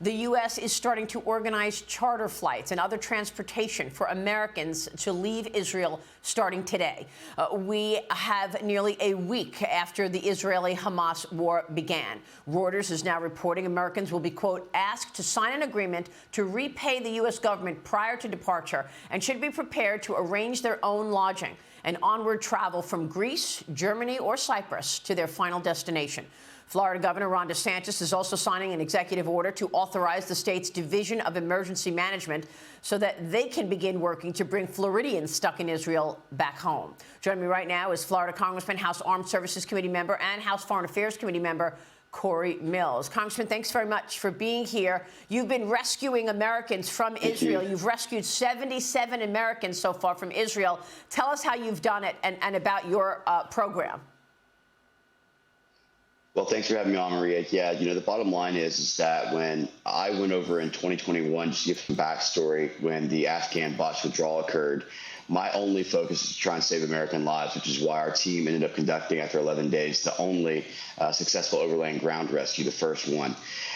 The U.S. is starting to organize charter flights and other transportation for Americans to leave Israel starting today. We have nearly a week after the Israeli-Hamas war began. Reuters is now reporting Americans will be, quote, asked to sign an agreement to repay the U.S. government prior to departure and should be prepared to arrange their own lodging and onward travel from Greece, Germany, or Cyprus to their final destination. Florida Governor Ron DeSantis is also signing an executive order to authorize the state's Division of Emergency Management so that they can begin working to bring Floridians stuck in Israel back home. Joining me right now is Florida Congressman, House Armed Services Committee member, and House Foreign Affairs Committee member Cory Mills. Congressman, thanks very much for being here. You've been rescuing Americans from Israel. You've rescued 77 Americans so far from Israel. Tell us how you've done it and about your program. Well, thanks for having me on, Maria. Yeah, the bottom line is that when I went over in 2021, just to give some backstory, when the Afghan botched withdrawal occurred, my only focus is to try and save American lives, which is why our team ended up conducting, after 11 days, the only successful overland ground rescue, the first one.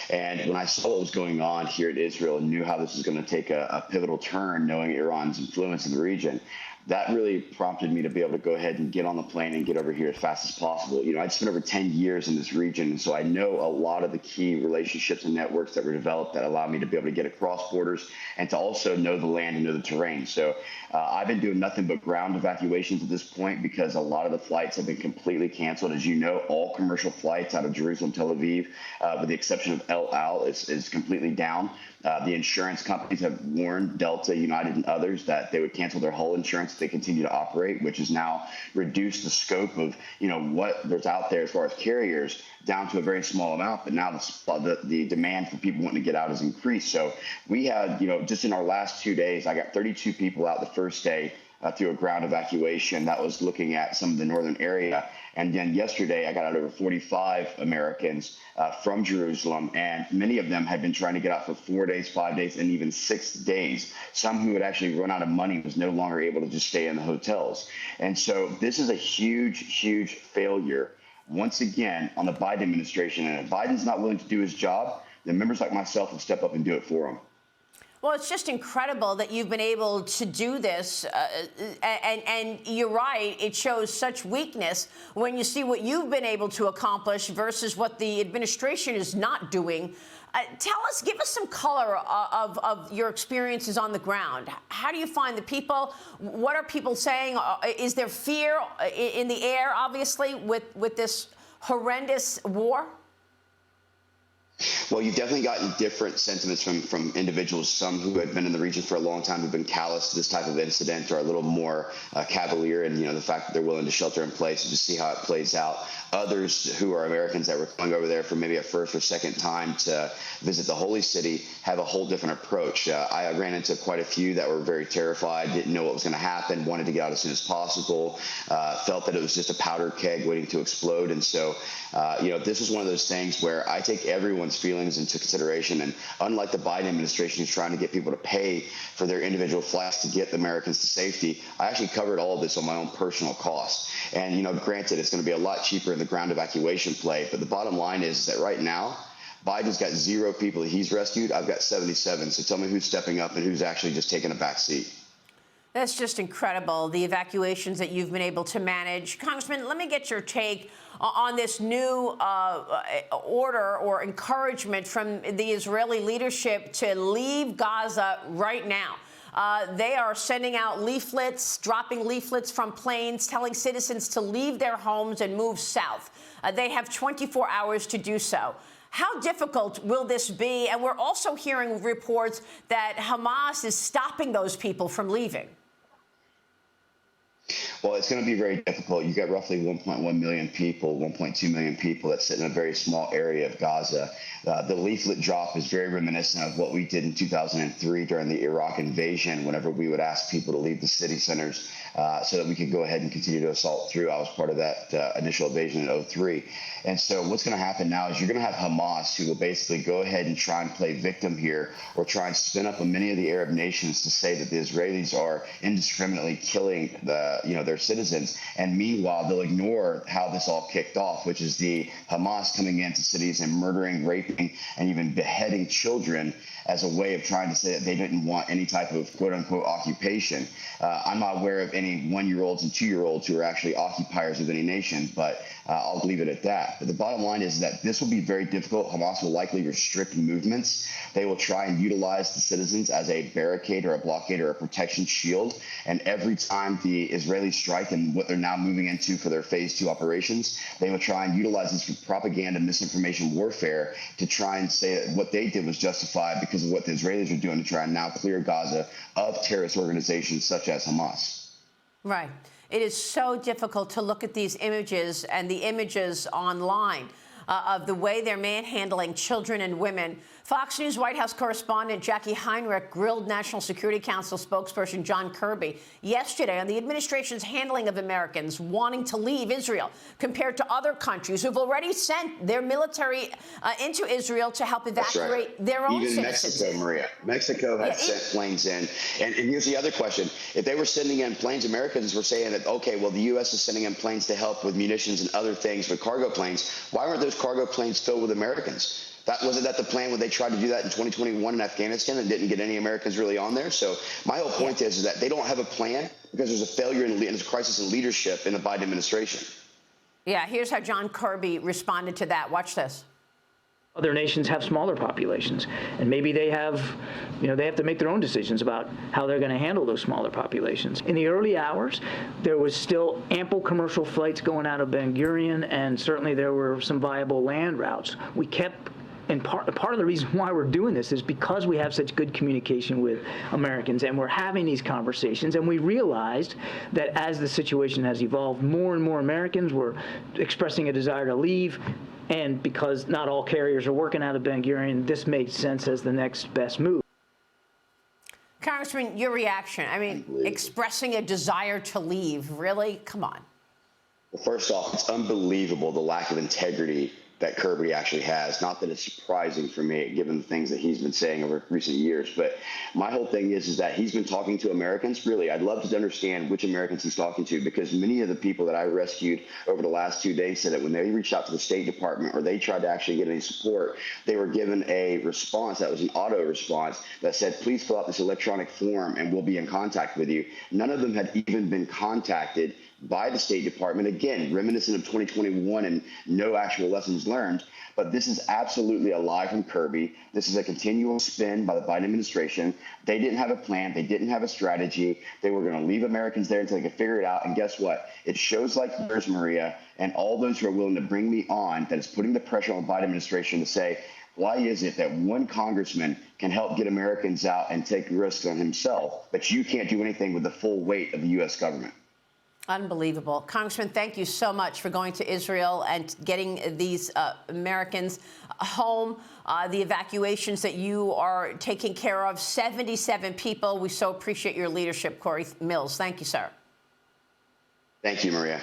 And when I saw what was going on here in Israel and knew how this was going to take a pivotal turn, knowing Iran's influence in the region, that really prompted me to be able to go ahead and get on the plane and get over here as fast as possible. I'd spent over 10 years in this region, and so I know a lot of the key relationships and networks that were developed that allow me to be able to get across borders and to also know the land and know the terrain. So I've been doing nothing but ground evacuations at this point because a lot of the flights have been completely canceled. As you know, all commercial flights out of Jerusalem, Tel Aviv, with the exception of El Al, is completely down. The insurance companies have warned Delta, United, and others that they would cancel their whole insurance if they continue to operate, which has now reduced the scope of what there's out there as far as carriers down to a very small amount. But now the demand for people wanting to get out has increased. So we had, just in our last 2 days, I got 32 people out the first day through a ground evacuation that was looking at some of the northern area. And then yesterday, I got out over 45 Americans from Jerusalem, and many of them had been trying to get out for 4 days, 5 days, and even 6 days. Some who had actually run out of money was no longer able to just stay in the hotels. And so this is a huge, huge failure, once again, on the Biden administration. And if Biden's not willing to do his job, then members like myself will step up and do it for him. Well, it's just incredible that you've been able to do this. And you're right, it shows such weakness when you see what you've been able to accomplish versus what the administration is not doing. Give us some color of your experiences on the ground. How do you find the people? What are people saying? Is there fear in the air, obviously, with this horrendous war? Well, you've definitely gotten different sentiments from individuals, some who had been in the region for a long time, who've been callous to this type of incident, or a little more cavalier in, the fact that they're willing to shelter in place and just see how it plays out. Others who are Americans that were coming over there for maybe a first or second time to visit the holy city have a whole different approach. I ran into quite a few that were very terrified, didn't know what was going to happen, wanted to get out as soon as possible, felt that it was just a powder keg waiting to explode. And so, this is one of those things where I take everyone's feelings into consideration. And unlike the Biden administration, who's trying to get people to pay for their individual flights to get Americans to safety, I actually covered all of this on my own personal cost. And, granted, it's going to be a lot cheaper in the ground evacuation play. But the bottom line is that right now, Biden's got 0 people that he's rescued. I've got 77. So tell me who's stepping up and who's actually just taking a back seat. That's just incredible, the evacuations that you've been able to manage. Congressman, let me get your take on this new order or encouragement from the Israeli leadership to leave Gaza right now. They are sending out leaflets, dropping leaflets from planes, telling citizens to leave their homes and move south. They have 24 hours to do so. How difficult will this be? And we're also hearing reports that Hamas is stopping those people from leaving. Well, it's going to be very difficult. You got roughly 1.1 million people, 1.2 million people that sit in a very small area of Gaza. The leaflet drop is very reminiscent of what we did in 2003 during the Iraq invasion, whenever we would ask people to leave the city centers so that we could go ahead and continue to assault through. I was part of that initial invasion in 2003. And so what's going to happen now is you're going to have Hamas, who will basically go ahead and try and play victim here, or try and spin up on many of the Arab nations to say that the Israelis are indiscriminately killing their their citizens. And meanwhile, they'll ignore how this all kicked off, which is the Hamas coming into cities and murdering, raping, and even beheading children as a way of trying to say that they didn't want any type of quote-unquote occupation. I'm not aware of any 1-year-olds and 2-year-olds who are actually occupiers of any nation, but I'll leave it at that. But the bottom line is that this will be very difficult. Hamas will likely restrict movements. They will try and utilize the citizens as a barricade or a blockade or a protection shield. And every time the Israelis strike and what they're now moving into for their phase 2 operations, they will try and utilize this for propaganda, misinformation warfare to try and say that what they did was justified because of what the Israelis are doing to try and now clear Gaza of terrorist organizations such as Hamas. Right. It is so difficult to look at these images and the images online of the way they're manhandling children and women. Fox News White House correspondent Jackie Heinrich grilled National Security Council spokesperson John Kirby yesterday on the administration's handling of Americans wanting to leave Israel compared to other countries who've already sent their military into Israel to help evacuate their own Even citizens. Mexico, Maria. Mexico had sent planes in. And here's the other question. If they were sending in planes, Americans were saying that, okay, well, the U.S. is sending in planes to help with munitions and other things with cargo planes. Why weren't those cargo planes filled with Americans? Wasn't that the plan when they tried to do that in 2021 in Afghanistan and didn't get any Americans really on there? So my whole point is that they don't have a plan because there's a failure and there's a crisis in leadership in the Biden administration. Yeah, here's how John Kirby responded to that. Watch this. Other nations have smaller populations, and maybe they have to make their own decisions about how they're going to handle those smaller populations. In the early hours, there was still ample commercial flights going out of Ben Gurion, and certainly there were some viable land routes. We kept, and part of the reason why we're doing this is because we have such good communication with Americans, and we're having these conversations, and we realized that as the situation has evolved, more and more Americans were expressing a desire to leave. And because not all carriers are working out of Ben Gurion, this made sense as the next best move. Congressman, your reaction. I mean, expressing a desire to leave, really? Come on. Well, first off, it's unbelievable the lack of integrity that Kirby actually has. Not that it's surprising for me, given the things that he's been saying over recent years. But my whole thing is that he's been talking to Americans. Really, I'd love to understand which Americans he's talking to, because many of the people that I rescued over the last 2 days said that when they reached out to the State Department or they tried to actually get any support, they were given a response that was an auto response that said, please fill out this electronic form and we'll be in contact with you. None of them had even been contacted by the State Department, again, reminiscent of 2021 and no actual lessons learned. But this is absolutely a lie from Kirby. This is a continual spin by the Biden administration. They didn't have a plan. They didn't have a strategy. They were going to leave Americans there until they could figure it out. And guess what? It shows like yours, Maria, and all those who are willing to bring me on, that is putting the pressure on the Biden administration to say, why is it that one congressman can help get Americans out and take risks on himself, but you can't do anything with the full weight of the U.S. government? Unbelievable. Congressman, thank you so much for going to Israel and getting these Americans home. The evacuations that you are taking care of, 77 people. We so appreciate your leadership, Cory Mills. Thank you, sir. Thank you, Maria.